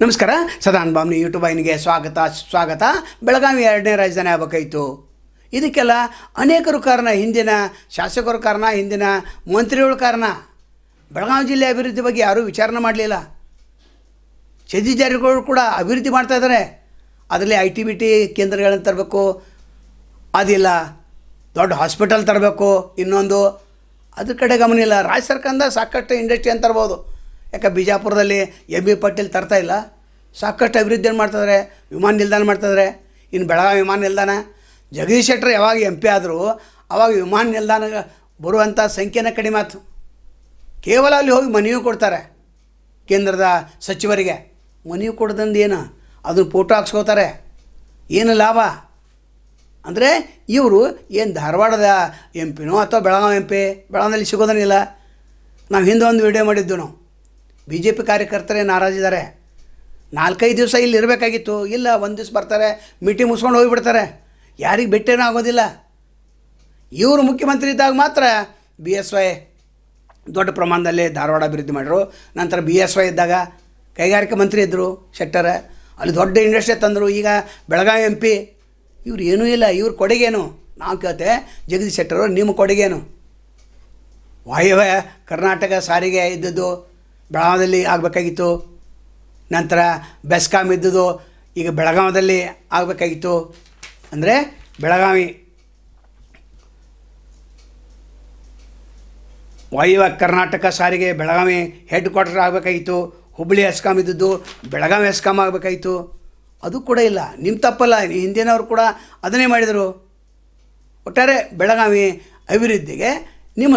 ನಮಸ್ಕಾರ. ಸದಾನ್ ಬಾಮ್ನಿ ಯೂಟ್ಯೂಬ್ ವಾಹಿನಿಗೆ ಸ್ವಾಗತ. ಬೆಳಗಾವಿ 2ನೇ ರಾಜಧಾನಿ ಆಗಬೇಕಾಯಿತು. ಇದಕ್ಕೆಲ್ಲ ಅನೇಕರು ಕಾರಣ, ಹಿಂದಿನ ಶಾಸಕರು ಕಾರಣ, ಹಿಂದಿನ ಮಂತ್ರಿಗಳು ಕಾರಣ. ಬೆಳಗಾವಿ ಜಿಲ್ಲೆ ಅಭಿವೃದ್ಧಿ ಬಗ್ಗೆ ಯಾರೂ ವಿಚಾರಣೆ ಮಾಡಲಿಲ್ಲ. ಸತೀಶ್ ಜಾರಕಿಹೊಳಿ ಕೂಡ ಅಭಿವೃದ್ಧಿ ಮಾಡ್ತಾಯಿದ್ದಾರೆ. ಅದರಲ್ಲಿ ITBT ಕೇಂದ್ರಗಳನ್ನು ತರಬೇಕು, ಅದಿಲ್ಲ, ದೊಡ್ಡ ಹಾಸ್ಪಿಟಲ್ ತರಬೇಕು, ಇನ್ನೊಂದು ಅದ್ರ ಕಡೆ ಗಮನ ಇಲ್ಲ. ರಾಜ್ಯ ಸರ್ಕಾರದಿಂದ ಸಾಕಷ್ಟು ಇಂಡಸ್ಟ್ರಿ ಅಂತ ತರ್ಬೋದು. ಯಾಕೆ ಬಿಜಾಪುರದಲ್ಲಿ MB ಪಾಟೀಲ್ ತರ್ತಾ ಇಲ್ಲ, ಸಾಕಷ್ಟು ಅಭಿವೃದ್ಧಿಯನ್ನು ಮಾಡ್ತಿದ್ದಾರೆ, ವಿಮಾನ ನಿಲ್ದಾಣ ಮಾಡ್ತಿದ್ದಾರೆ. ಇನ್ನು ಬೆಳಗಾವಿ ವಿಮಾನ ನಿಲ್ದಾಣ, ಜಗದೀಶ್ ಶೆಟ್ಟರ್ ಯಾವಾಗ MP ಆದರೂ ಆವಾಗ ವಿಮಾನ ನಿಲ್ದಾಣ ಬರುವಂಥ ಸಂಖ್ಯೆನೇ ಕಡಿಮೆ ಆಯ್ತು. ಕೇವಲ ಅಲ್ಲಿ ಹೋಗಿ ಮನವಿ ಕೊಡ್ತಾರೆ ಕೇಂದ್ರದ ಸಚಿವರಿಗೆ. ಮನವಿ ಕೊಡ್ದಂದು ಏನು, ಅದನ್ನು ಫೋಟೋ ಹಾಕ್ಸ್ಕೋತಾರೆ. ಏನು ಲಾಭ ಅಂದರೆ ಇವರು ಏನು ಧಾರವಾಡದ MP ಅಥವಾ ಬೆಳಗಾವಿ MP ಬೆಳಗಾವಿಯಲ್ಲಿ ಸಿಗೋದನ್ನಿಲ್ಲ. ನಾವು ಹಿಂದೆ ಒಂದು ವಿಡಿಯೋ ಮಾಡಿದ್ದು. ನಾವು BJP ಕಾರ್ಯಕರ್ತರೇ ನಾರಾಜಿದ್ದಾರೆ. 4-5 ದಿವಸ ಇಲ್ಲಿ ಇರಬೇಕಾಗಿತ್ತು, ಇಲ್ಲ 1 ದಿವಸ ಬರ್ತಾರೆ, ಮೀಟಿಂಗ್ ಮುಗಿಸ್ಕೊಂಡು ಹೋಗಿಬಿಡ್ತಾರೆ, ಯಾರಿಗೆ ಭೇಟಿನೂ ಆಗೋದಿಲ್ಲ. ಇವರು ಮುಖ್ಯಮಂತ್ರಿ ಇದ್ದಾಗ ಮಾತ್ರ BSY ದೊಡ್ಡ ಪ್ರಮಾಣದಲ್ಲಿ ಧಾರವಾಡ ಅಭಿವೃದ್ಧಿ ಮಾಡಿದ್ರು. ನಂತರ BSY ಇದ್ದಾಗ ಕೈಗಾರಿಕಾ ಮಂತ್ರಿ ಇದ್ದರು ಶೆಟ್ಟರ್, ಅಲ್ಲಿ ದೊಡ್ಡ ಇಂಡಸ್ಟ್ರಿ ತಂದರು. ಈಗ ಬೆಳಗಾವಿ MP ಇವ್ರು ಏನೂ ಇಲ್ಲ. ಇವ್ರ ಕೊಡುಗೇನು ನಾವು ಕೇಳ್ತೆ, ಜಗದೀಶ್ ಶೆಟ್ಟರು ನಿಮ್ಮ ಕೊಡುಗೇನು? ವಾಯುವ್ಯ ಕರ್ನಾಟಕ ಸಾರಿಗೆ ಇದ್ದದ್ದು ಬೆಳಗಾವಿಯಲ್ಲಿ ಆಗಬೇಕಾಗಿತ್ತು. ನಂತರ ಬೆಸ್ಕಾಮ್ ಇದ್ದದ್ದು ಈಗ ಬೆಳಗಾವಿಯಲ್ಲಿ ಆಗಬೇಕಾಗಿತ್ತು. ಅಂದರೆ ಬೆಳಗಾವಿ ವಾಯುವ್ಯ ಕರ್ನಾಟಕ ಸಾರಿಗೆ ಬೆಳಗಾವಿ ಹೆಡ್ ಕ್ವಾರ್ಟರ್ ಆಗಬೇಕಾಗಿತ್ತು. ಹುಬ್ಬಳ್ಳಿ ಎಸ್ಕಾಮ್ ಇದ್ದದ್ದು ಬೆಳಗಾವಿ ಎಸ್ಕಾಮ್ ಆಗಬೇಕಾಗಿತ್ತು. ಅದು ಕೂಡ ಇಲ್ಲ. ನಿಮ್ಮ ತಪ್ಪಲ್ಲ, ಹಿಂದಿನವರು ಕೂಡ ಅದನ್ನೇ ಮಾಡಿದರು. ಒಟ್ಟಾರೆ ಬೆಳಗಾವಿ ಅಭಿವೃದ್ಧಿಗೆ ನಿಮ್ಮ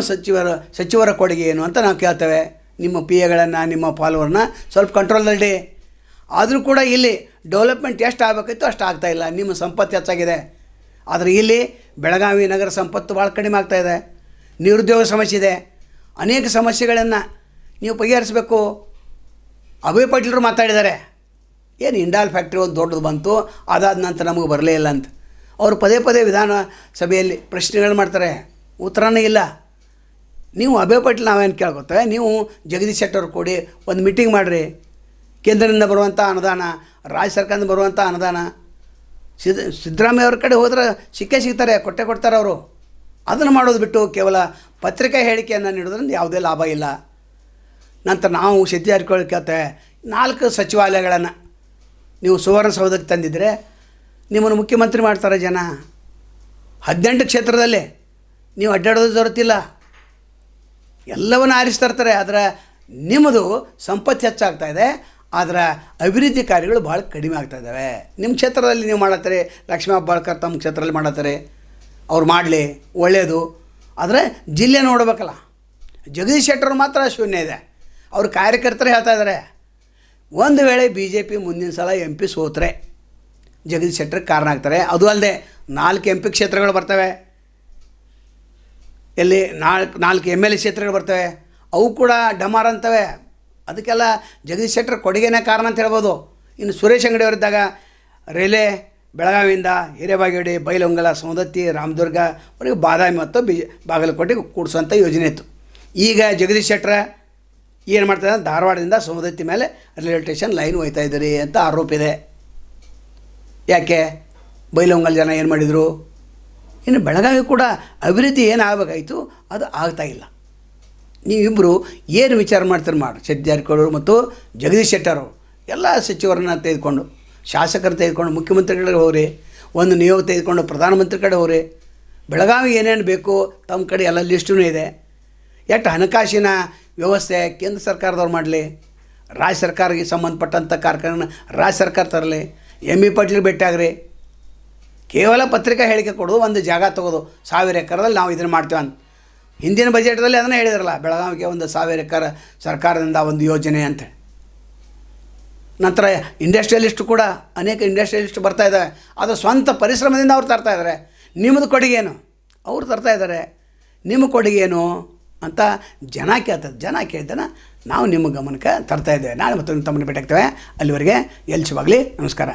ಸಚಿವರ ಕೊಡುಗೆ ಏನು ಅಂತ ನಾವು ಕೇಳ್ತೇವೆ. ನಿಮ್ಮ PAಗಳನ್ನು, ನಿಮ್ಮ ಫಾಲೋವರ್ನ ಸ್ವಲ್ಪ ಕಂಟ್ರೋಲ್ನಲ್ಲಿ. ಆದರೂ ಕೂಡ ಇಲ್ಲಿ ಡೆವಲಪ್ಮೆಂಟ್ ಎಷ್ಟು ಆಗಬೇಕಿತ್ತು ಅಷ್ಟು ಆಗ್ತಾಯಿಲ್ಲ. ನಿಮ್ಮ ಸಂಪತ್ತು ಹೆಚ್ಚಾಗಿದೆ, ಆದರೆ ಇಲ್ಲಿ ಬೆಳಗಾವಿ ನಗರ ಸಂಪತ್ತು ಭಾಳ ಕಡಿಮೆ ಆಗ್ತಾಯಿದೆ. ನಿರುದ್ಯೋಗ ಸಮಸ್ಯೆ ಇದೆ, ಅನೇಕ ಸಮಸ್ಯೆಗಳನ್ನು ನೀವು ಬಗೆಹರಿಸಬೇಕು. ಅಭಯ್ ಪಾಟೀಲರು ಮಾತಾಡಿದ್ದಾರೆ, ಏನು ಇಂಡಾಲ್ ಫ್ಯಾಕ್ಟ್ರಿ ಒಂದು ದೊಡ್ಡದು ಬಂತು, ಅದಾದ ನಂತರ ನಮಗೆ ಬರಲೇ ಇಲ್ಲ ಅಂತ. ಅವರು ಪದೇ ವಿಧಾನಸಭೆಯಲ್ಲಿ ಪ್ರಶ್ನೆಗಳು ಮಾಡ್ತಾರೆ, ಉತ್ತರನೇ ಇಲ್ಲ. ನೀವು ಅಭಯ್ ಪಾಟೀಲ್ ನಾವೇನು ಕೇಳ್ಕೊತೇವೆ, ನೀವು ಜಗದೀಶ್ ಶೆಟ್ಟರ್ ಕೊಡಿ, ಒಂದು ಮೀಟಿಂಗ್ ಮಾಡಿರಿ. ಕೇಂದ್ರದಿಂದ ಬರುವಂಥ ಅನುದಾನ, ರಾಜ್ಯ ಸರ್ಕಾರದಿಂದ ಬರುವಂಥ ಅನುದಾನ ಸಿದ್ದರಾಮಯ್ಯ ಅವ್ರ ಕಡೆ ಹೋದ್ರೆ ಸಿಗ್ತಾರೆ, ಕೊಡ್ತಾರೆ ಅವರು. ಅದನ್ನು ಮಾಡೋದು ಬಿಟ್ಟು ಕೇವಲ ಪತ್ರಿಕಾ ಹೇಳಿಕೆಯನ್ನು ನೀಡೋದ್ರಿಂದ ಯಾವುದೇ ಲಾಭ ಇಲ್ಲ. ನಂತರ ನಾವು ಸತೀಶ್ ಜಾರಕಿಹೊಳಿ ಕೇಳ್ತೇವೆ, 4 ಸಚಿವಾಲಯಗಳನ್ನು ನೀವು ಸುವರ್ಣಸೌಧಕ್ಕೆ ತಂದಿದ್ದರೆ ನಿಮ್ಮನ್ನು ಮುಖ್ಯಮಂತ್ರಿ ಮಾಡ್ತಾರೆ ಜನ. 18 ಕ್ಷೇತ್ರದಲ್ಲಿ ನೀವು ಅಡ್ಡಾಡೋದು ದೊರೆತಿಲ್ಲ, ಎಲ್ಲವನ್ನು ಆರಿಸ್ತಿರ್ತಾರೆ. ಆದರೆ ನಿಮ್ಮದು ಸಂಪತ್ತು ಹೆಚ್ಚಾಗ್ತಾಯಿದೆ, ಆದರೆ ಅಭಿವೃದ್ಧಿ ಕಾರ್ಯಗಳು ಭಾಳ ಕಡಿಮೆ ಆಗ್ತಾಯಿದ್ದಾವೆ. ನಿಮ್ಮ ಕ್ಷೇತ್ರದಲ್ಲಿ ನೀವು ಮಾಡತ್ತಾರೆ, ಲಕ್ಷ್ಮೀ ಹೆಬ್ಬಾಳ್ಕರ್ ತಮ್ಮ ಕ್ಷೇತ್ರದಲ್ಲಿ ಮಾಡತ್ತಾರೆ, ಅವ್ರು ಮಾಡಲಿ ಒಳ್ಳೆಯದು. ಆದರೆ ಜಿಲ್ಲೆ ನೋಡಬೇಕಲ್ಲ. ಜಗದೀಶ್ ಶೆಟ್ಟರ್ ಮಾತ್ರ ಶೂನ್ಯ ಇದೆ. ಅವ್ರ ಕಾರ್ಯಕರ್ತರು ಹೇಳ್ತಾ ಇದ್ದಾರೆ, ಒಂದು ವೇಳೆ BJP ಮುಂದಿನ ಸಲ MP ಸೋತ್ರೆ ಜಗದೀಶ್ ಶೆಟ್ಟರ್ಗೆ ಕಾರಣ ಆಗ್ತಾರೆ. ಅದು ಅಲ್ಲದೆ 4 MP ಕ್ಷೇತ್ರಗಳು ಬರ್ತವೆ, ಎಲ್ಲಿ 4 MLA ಕ್ಷೇತ್ರಗಳು ಬರ್ತವೆ, ಅವು ಕೂಡ ಡಮಾರ್ ಅಂತವೆ. ಅದಕ್ಕೆಲ್ಲ ಜಗದೀಶ್ ಶೆಟ್ಟರ್ ಕೊಡುಗೆನೇ ಕಾರಣ ಅಂತ ಹೇಳ್ಬೋದು. ಇನ್ನು ಸುರೇಶ್ ಅಂಗಡಿ ಅವರಿದ್ದಾಗ ರೇಲೆ ಬೆಳಗಾವಿಯಿಂದ ಹಿರೇಬಾಗೇವಾಡಿ, ಬೈಲಹೊಂಗಲ, ಸೌದತ್ತಿ, ರಾಮದುರ್ಗ ವರೆಗೂ ಬಾದಾಮಿ ಮತ್ತು ಬಾಗಲಕೋಟೆಗೆ ಕೂಡಿಸುವಂಥ ಯೋಜನೆ ಇತ್ತು. ಈಗ ಜಗದೀಶ್ ಶೆಟ್ಟರ್ ಏನು ಮಾಡ್ತಾರೆ, ಧಾರವಾಡದಿಂದ ಸೌದತ್ತಿ ಮೇಲೆ ರೈಲ್ವೆ ಸ್ಟೇಷನ್ ಲೈನ್ ಹೋಗ್ತಾ ಇದ್ದೀರಿ ಅಂತ ಆರೋಪ ಇದೆ. ಯಾಕೆ ಬೈಲಹೊಂಗಲ ಜನ ಏನು ಮಾಡಿದರು? ಇನ್ನು ಬೆಳಗಾವಿ ಕೂಡ ಅಭಿವೃದ್ಧಿ ಏನು ಆಗಬೇಕಾಯಿತು ಅದು ಆಗ್ತಾಯಿಲ್ಲ. ನೀವಿಬ್ಬರು ಏನು ವಿಚಾರ ಮಾಡ್ತಾರೆ ಮಾಡಿ. ಸತೀಶ್ ಜಾರಕಿಹೊಳಿ ಮತ್ತು ಜಗದೀಶ್ ಶೆಟ್ಟರು ಎಲ್ಲ ಸಚಿವರನ್ನ ತೆಗೆದುಕೊಂಡು, ಶಾಸಕರನ್ನ ತೆಗೆದುಕೊಂಡು ಮುಖ್ಯಮಂತ್ರಿಗಳಿಗೆ ಹೋಗ್ರಿ, ಒಂದು ನಿಯೋಗ ತೆಗೆದುಕೊಂಡು ಪ್ರಧಾನಮಂತ್ರಿ ಕಡೆ ಹೋಗ್ರಿ. ಬೆಳಗಾವಿಗೆ ಏನೇನು ಬೇಕು ತಮ್ಮ ಕಡೆ ಎಲ್ಲ ಲಿಸ್ಟೂ ಇದೆ. ಎಷ್ಟು ಹಣಕಾಸಿನ ವ್ಯವಸ್ಥೆ ಕೇಂದ್ರ ಸರ್ಕಾರದವ್ರು ಮಾಡಲಿ, ರಾಜ್ಯ ಸರ್ಕಾರಕ್ಕೆ ಸಂಬಂಧಪಟ್ಟಂಥ ಕಾರ್ಯಕ್ರಮ ರಾಜ್ಯ ಸರ್ಕಾರ ತರಲಿ. MB ಪಾಟೀಲ್ ಭೇಟಿಯಾಗ್ರಿ. ಕೇವಲ ಪತ್ರಿಕಾ ಹೇಳಿಕೆ ಕೊಡೋದು, ಒಂದು ಜಾಗ ತೊಗೋದು 1000 ಎಕರೆದಲ್ಲಿ ನಾವು ಇದನ್ನು ಮಾಡ್ತೇವೆ ಅಂತ. ಹಿಂದಿನ ಬಜೆಟ್ದಲ್ಲಿ ಅದನ್ನೇ ಹೇಳಿದ್ರಲ್ಲ, ಬೆಳಗಾವಿಗೆ ಒಂದು 1000 ಎಕರೆ ಸರ್ಕಾರದಿಂದ ಒಂದು ಯೋಜನೆ ಅಂತೇಳಿ. ನಂತರ ಇಂಡಸ್ಟ್ರಿಯಲಿಸ್ಟು ಕೂಡ ಅನೇಕ ಇಂಡಸ್ಟ್ರಿಯಲಿಸ್ಟ್ ಬರ್ತಾಯಿದ್ದಾರೆ, ಅದು ಸ್ವಂತ ಪರಿಶ್ರಮದಿಂದ ಅವ್ರು ತರ್ತಾಯಿದ್ದಾರೆ. ನಿಮ್ಮದು ಕೊಡುಗೇನು? ಅವ್ರು ತರ್ತಾಯಿದ್ದಾರೆ, ನಿಮ್ಮ ಕೊಡುಗೇನು ಅಂತ ಜನ ಕೇಳ್ತಾರೆ. ಜನ ಕೇಳ್ತಾನೆ ನಾವು ನಿಮ್ಮ ಗಮನಕ್ಕೆ ತರ್ತಾಯಿದ್ದೇವೆ. ನಾಳೆ ಮತ್ತೊಂದು ತಮ್ಮನ್ನು ಭೇಟಿಯಾಗ್ತೇವೆ. ಅಲ್ಲಿವರೆಗೆ ಎಲ್ಚವಾಗಲಿ. ನಮಸ್ಕಾರ.